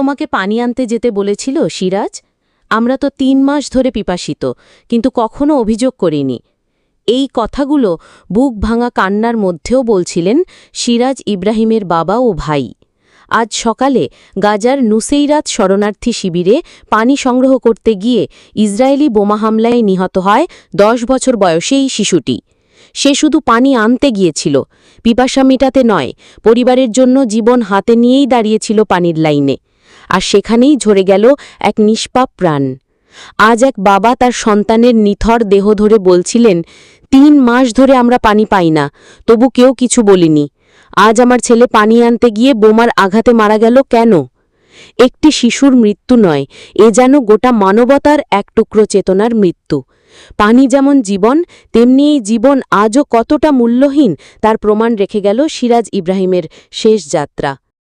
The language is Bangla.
তোমাকে পানি আনতে যেতে বলেছিল সিরাজ? আমরা তো ৩ মাস ধরে পিপাসিত, কিন্তু কখনো অভিযোগ করিনি। এই কথাগুলো বুক ভাঙা কান্নার মধ্যেও বলছিলেন সিরাজ ইব্রাহিমের বাবা ও ভাই। আজ সকালে গাজার নুসেইরাত শরণার্থী শিবিরে পানি সংগ্রহ করতে গিয়ে ইসরায়েলি বোমা হামলায় নিহত হয় ১০ বছর বয়সী শিশুটি। সে শুধু পানি আনতে গিয়েছিল, পিপাসা মেটাতে নয়, পরিবারের জন্য জীবন হাতে নিয়েই দাঁড়িয়েছিল পানির লাইনে। আর সেখানেই ঝরে গেল এক নিষ্পাপ প্রাণ। আজ এক বাবা তার সন্তানের নিথর দেহ ধরে বলছিলেন, ৩ মাস ধরে আমরা পানি পাই না, তবু কেউ কিছু বলিনি। আজ আমার ছেলে পানি আনতে গিয়ে বোমার আঘাতে মারা গেল কেন? একটি শিশুর মৃত্যু নয়, এ যেন গোটা মানবতার এক টুকরো চেতনার মৃত্যু। পানি যেমন জীবন, তেমনি এই জীবন আজও কতটা মূল্যহীন তার প্রমাণ রেখে গেল সিরাজ ইব্রাহিমের শেষ যাত্রা।